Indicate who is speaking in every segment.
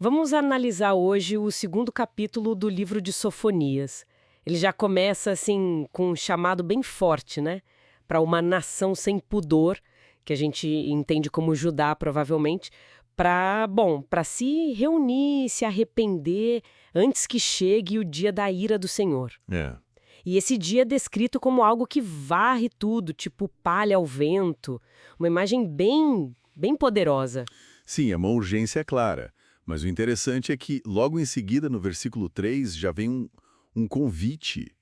Speaker 1: Vamos analisar hoje o segundo capítulo do livro de Sofonias. Ele já começa assim com um chamado bem forte, né? Para uma nação sem pudor, que a gente entende como Judá, provavelmente, para se reunir, se arrepender antes que chegue o dia da ira do Senhor.
Speaker 2: É.
Speaker 1: E esse dia é descrito como algo que varre tudo, tipo palha ao vento, uma imagem bem poderosa.
Speaker 2: Sim, é uma urgência clara. Mas o interessante é que, logo em seguida, no versículo 3, já vem um convite,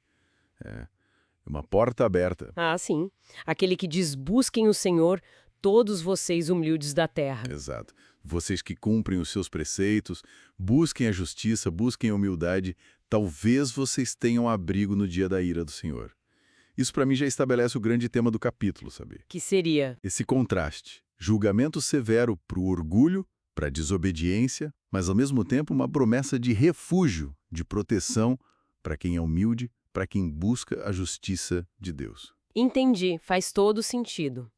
Speaker 2: uma porta aberta.
Speaker 1: Ah, sim. Aquele que diz: busquem o Senhor, todos vocês humildes da terra.
Speaker 2: Exato. Vocês que cumprem os seus preceitos, busquem a justiça, busquem a humildade, talvez vocês tenham abrigo no dia da ira do Senhor. Isso para mim já estabelece o grande tema do capítulo, sabe?
Speaker 1: Que seria?
Speaker 2: Esse contraste, julgamento severo para o orgulho, para a desobediência, mas ao mesmo tempo uma promessa de refúgio, de proteção para quem é humilde, para quem busca a justiça de Deus.
Speaker 1: Entendi, faz todo sentido.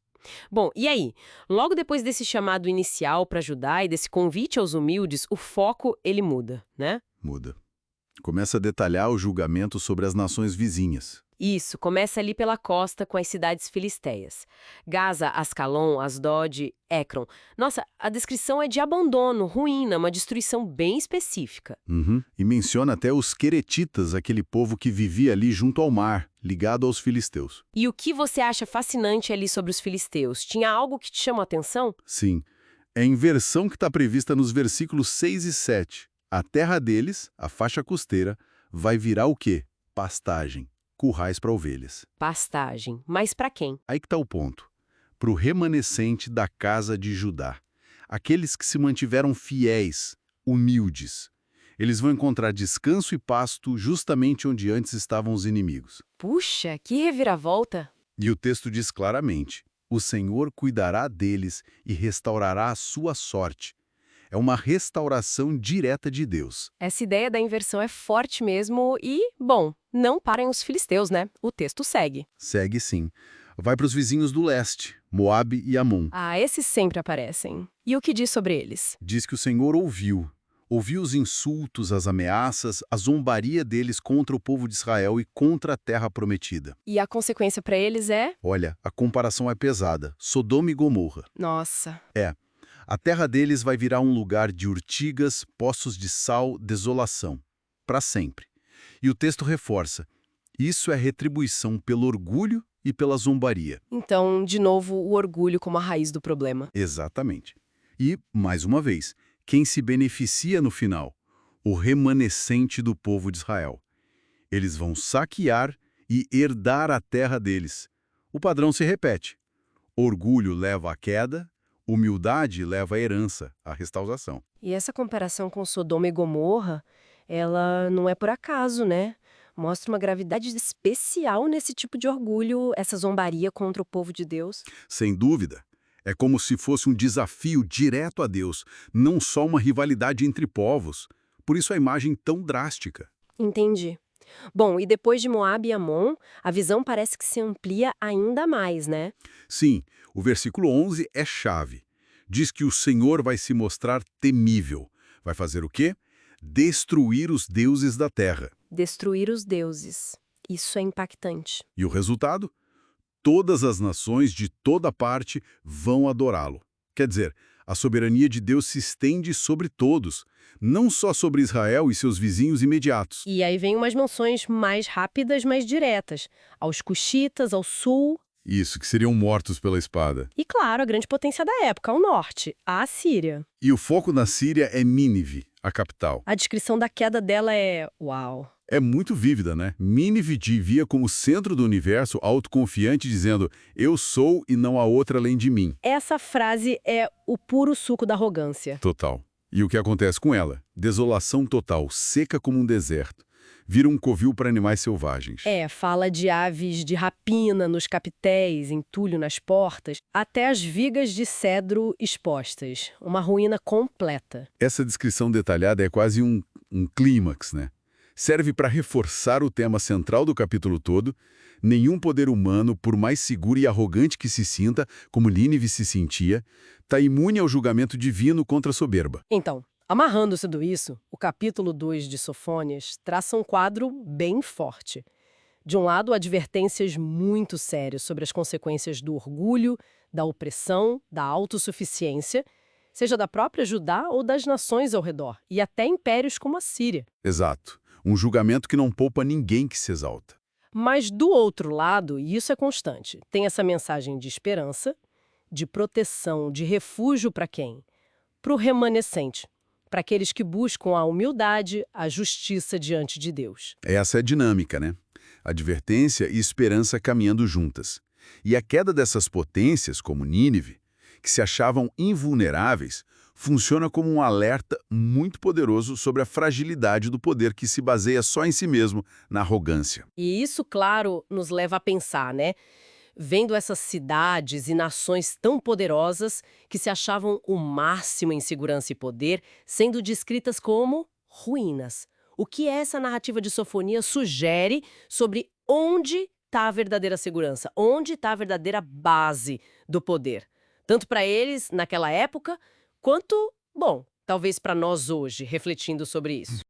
Speaker 1: Bom, e aí? Logo depois desse chamado inicial para ajudar e desse convite aos humildes, o foco ele muda, né?
Speaker 2: Muda. Começa a detalhar o julgamento sobre as nações vizinhas.
Speaker 1: Isso, começa ali pela costa com as cidades filisteias. Gaza, Ascalon, Asdod, Ekron. Nossa, a descrição é de abandono, ruína, uma destruição bem específica.
Speaker 2: E menciona até os queretitas, aquele povo que vivia ali junto ao mar, ligado aos filisteus.
Speaker 1: E o que você acha fascinante ali sobre os filisteus? Tinha algo que te chama a atenção?
Speaker 2: Sim, é a inversão que está prevista nos versículos 6 e 7. A terra deles, a faixa costeira, vai virar o quê? Pastagem, currais para ovelhas.
Speaker 1: Pastagem. Mas para quem?
Speaker 2: Aí que está o ponto. Para o remanescente da casa de Judá. Aqueles que se mantiveram fiéis, humildes. Eles vão encontrar descanso e pasto justamente onde antes estavam os inimigos.
Speaker 1: Puxa, que reviravolta!
Speaker 2: E o texto diz claramente: o Senhor cuidará deles e restaurará a sua sorte. É uma restauração direta de Deus.
Speaker 1: Essa ideia da inversão é forte mesmo e, bom, não parem os filisteus, né? O texto segue.
Speaker 2: Segue sim. Vai para os vizinhos do leste, Moabe e Amon.
Speaker 1: Ah, esses sempre aparecem. E o que diz sobre eles?
Speaker 2: Diz que o Senhor ouviu. Ouviu os insultos, as ameaças, a zombaria deles contra o povo de Israel e contra a terra prometida.
Speaker 1: E a consequência para eles é?
Speaker 2: Olha, a comparação é pesada. Sodoma e Gomorra.
Speaker 1: Nossa.
Speaker 2: A terra deles vai virar um lugar de urtigas, poços de sal, desolação. Para sempre. E o texto reforça. Isso é retribuição pelo orgulho e pela zombaria.
Speaker 1: Então, de novo, o orgulho como a raiz do problema.
Speaker 2: Exatamente. E, mais uma vez, quem se beneficia no final? O remanescente do povo de Israel. Eles vão saquear e herdar a terra deles. O padrão se repete. Orgulho leva à queda, humildade leva à herança, à restauração.
Speaker 1: E essa comparação com Sodoma e Gomorra, ela não é por acaso, né? Mostra uma gravidade especial nesse tipo de orgulho, essa zombaria contra o povo de Deus.
Speaker 2: Sem dúvida. É como se fosse um desafio direto a Deus, não só uma rivalidade entre povos. Por isso a imagem tão drástica.
Speaker 1: Entendi. Bom, e depois de Moabe e Amon, a visão parece que se amplia ainda mais, né?
Speaker 2: Sim, o versículo 11 é chave. Diz que o Senhor vai se mostrar temível. Vai fazer o quê? Destruir os deuses da terra.
Speaker 1: Destruir os deuses. Isso é impactante.
Speaker 2: E o resultado? Todas as nações de toda parte vão adorá-lo. Quer dizer, a soberania de Deus se estende sobre todos, não só sobre Israel e seus vizinhos imediatos.
Speaker 1: E aí vem umas menções mais rápidas, mais diretas. Aos cuxitas, ao sul.
Speaker 2: Isso, que seriam mortos pela espada.
Speaker 1: E, claro, a grande potência da época, ao norte, a Assíria.
Speaker 2: E o foco na Síria é Nínive, a capital.
Speaker 1: A descrição da queda dela é... uau!
Speaker 2: É muito vívida, né? Nínive te via como centro do universo, autoconfiante, dizendo: eu sou e não há outra além de mim.
Speaker 1: Essa frase é o puro suco da arrogância.
Speaker 2: Total. E o que acontece com ela? Desolação total, seca como um deserto. Vira um covil para animais selvagens.
Speaker 1: Fala de aves de rapina nos capitéis, entulho nas portas, até as vigas de cedro expostas. Uma ruína completa.
Speaker 2: Essa descrição detalhada é quase um clímax, né? Serve para reforçar o tema central do capítulo todo. Nenhum poder humano, por mais seguro e arrogante que se sinta, como Nínive se sentia, está imune ao julgamento divino contra a soberba.
Speaker 1: Então,
Speaker 3: Amarrando tudo isso, o capítulo 2 de Sofônias traça um quadro bem forte. De um lado, advertências muito sérias sobre as consequências do orgulho, da opressão, da autossuficiência, seja da própria Judá ou das nações ao redor, e até impérios como a Síria.
Speaker 2: Exato. Um julgamento que não poupa ninguém que se exalta.
Speaker 3: Mas do outro lado, e isso é constante, tem essa mensagem de esperança, de proteção, de refúgio para quem? Para o remanescente, para aqueles que buscam a humildade, a justiça diante de Deus.
Speaker 2: Essa é a dinâmica, né? Advertência e esperança caminhando juntas. E a queda dessas potências, como Nínive, que se achavam invulneráveis, funciona como um alerta muito poderoso sobre a fragilidade do poder que se baseia só em si mesmo, na arrogância.
Speaker 3: E isso, claro, nos leva a pensar, né? Vendo essas cidades e nações tão poderosas que se achavam o máximo em segurança e poder, sendo descritas como ruínas. O que essa narrativa de Sofonias sugere sobre onde está a verdadeira segurança, onde está a verdadeira base do poder? Tanto para eles, naquela época, quanto, bom, talvez para nós hoje, refletindo sobre isso.